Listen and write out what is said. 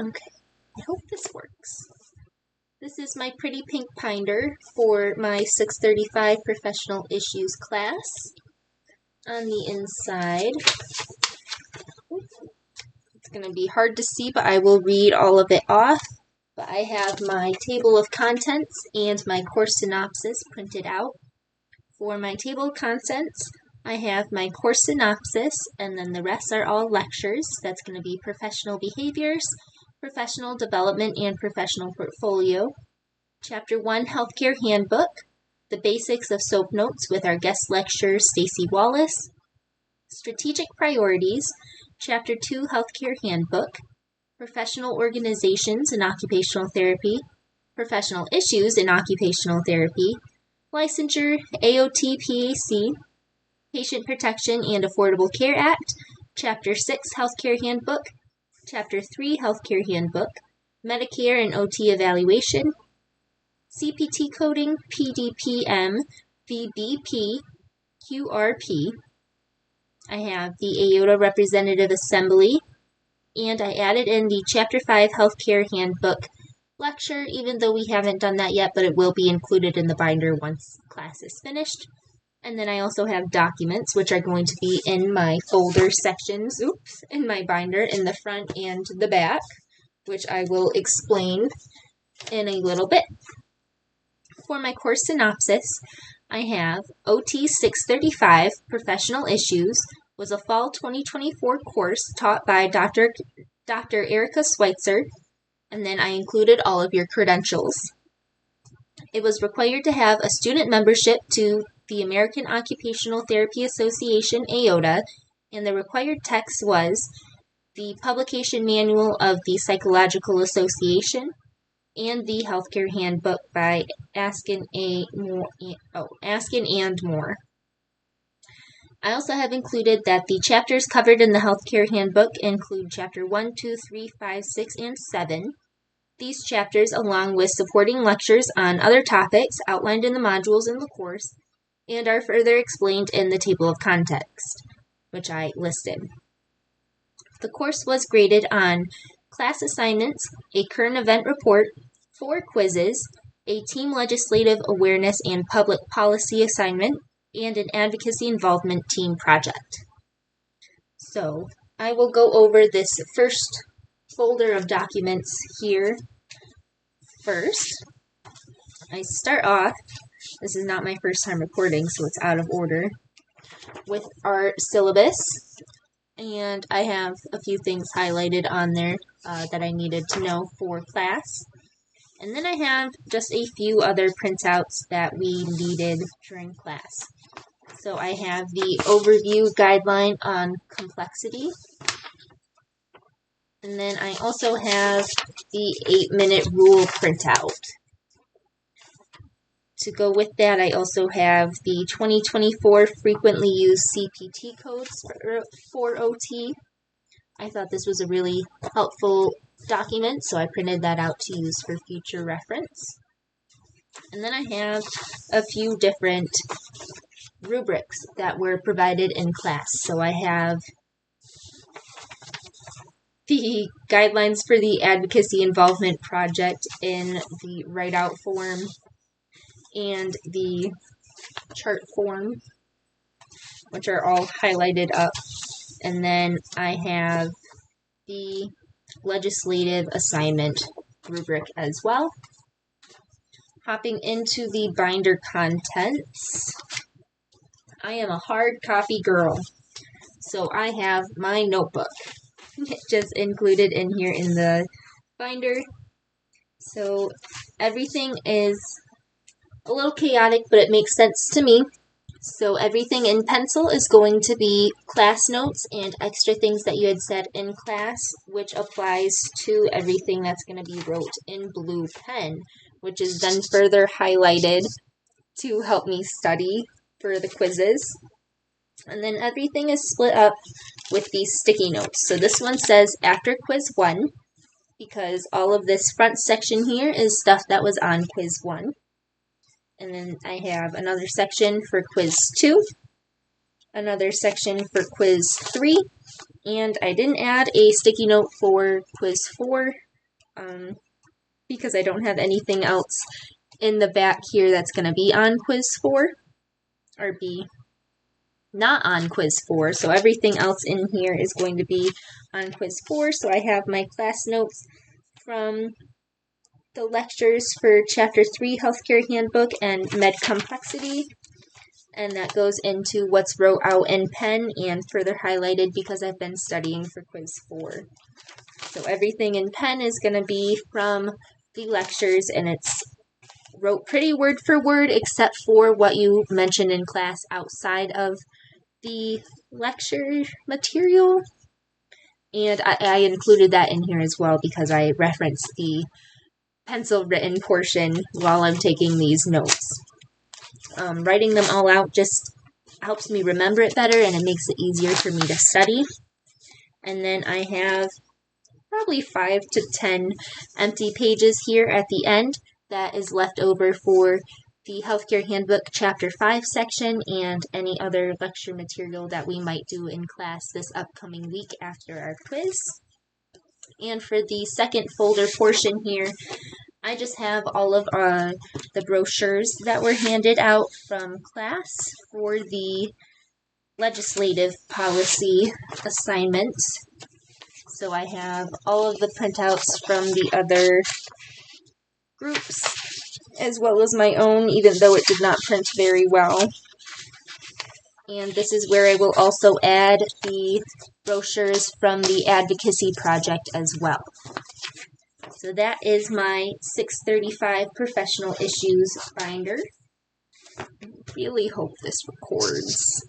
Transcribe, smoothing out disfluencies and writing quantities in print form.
Okay, I hope this works. This is my pretty pink binder for my 635 Professional Issues class. On the inside, it's going to be hard to see, but I will read all of it off. But I have my table of contents and my course synopsis printed out. For my table of contents, I have my course synopsis, and then the rest are all lectures. That's going to be professional behaviors, professional development, and professional portfolio. Chapter 1, Healthcare Handbook, the basics of SOAP notes with our guest lecturer, Stacy Wallace. Strategic priorities, Chapter 2, Healthcare Handbook, professional organizations in occupational therapy, professional issues in occupational therapy, licensure, AOT PAC, Patient Protection and Affordable Care Act, Chapter 6, Healthcare Handbook, Chapter 3, Healthcare Handbook, Medicare and OT Evaluation, CPT Coding, PDPM, VBP, QRP. I have the AOTA Representative Assembly, and I added in the Chapter 5 Healthcare Handbook lecture, even though we haven't done that yet, but it will be included in the binder once class is finished. And then I also have documents, which are going to be in my folder sections, in my binder, in the front and the back, which I will explain in a little bit. For my course synopsis, I have OT 635, Professional Issues, was a fall 2024 course taught by Dr. Erica Schweitzer, and then I included all of your credentials. It was required to have a student membership to the American Occupational Therapy Association, AOTA, and the required text was the publication manual of the Psychological Association and the Healthcare Handbook by Askin and More. I also have included that the chapters covered in the Healthcare Handbook include Chapter 1, 2, 3, 5, 6, and 7. These chapters, along with supporting lectures on other topics outlined in the modules in the course, and are further explained in the table of context, which I listed. The course was graded on class assignments, a current event report, 4 quizzes, a team legislative awareness and public policy assignment, and an advocacy involvement team project. So I will go over this first folder of documents here first. I start off, this is not my first time recording, so it's out of order, with our syllabus. And I have a few things highlighted on there that I needed to know for class. And then I have just a few other printouts that we needed during class. So I have the overview guideline on complexity. And then I also have the 8-minute rule printout. To go with that, I also have the 2024 frequently used CPT codes for OT. I thought this was a really helpful document, so I printed that out to use for future reference. And then I have a few different rubrics that were provided in class. So I have the guidelines for the advocacy involvement project in the write-out form and the chart form, which are all highlighted up. And then I have the legislative assignment rubric as well. Hopping into the binder contents, I am a hard copy girl, so I have my notebook just included in here in the binder. So everything is a little chaotic, but it makes sense to me. So everything in pencil is going to be class notes and extra things that you had said in class, which applies to everything that's going to be wrote in blue pen, which is then further highlighted to help me study for the quizzes. And then everything is split up with these sticky notes. So this one says after quiz 1, because all of this front section here is stuff that was on quiz 1. And then I have another section for quiz 2, another section for quiz 3, And I didn't add a sticky note for quiz 4 because I don't have anything else in the back here that's going to be on quiz 4 or be not on quiz 4. So everything else in here is going to be on quiz 4. So I have my class notes from the lectures for Chapter 3, Healthcare Handbook, and Med Complexity. And that goes into what's wrote out in pen and further highlighted because I've been studying for quiz 4. So everything in pen is going to be from the lectures, and it's wrote pretty word for word except for what you mentioned in class outside of the lecture material. And I included that in here as well because I referenced the pencil written portion while I'm taking these notes. Writing them all out just helps me remember it better, and it makes it easier for me to study. And then I have probably 5 to 10 empty pages here at the end that is left over for the Healthcare Handbook Chapter 5 section and any other lecture material that we might do in class this upcoming week after our quiz. And for the second folder portion here, I just have all of the brochures that were handed out from class for the legislative policy assignments. So I have all of the printouts from the other groups as well as my own, even though it did not print very well. And this is where I will also add the brochures from the advocacy project as well. So that is my 635 professional issues binder. I really hope this records.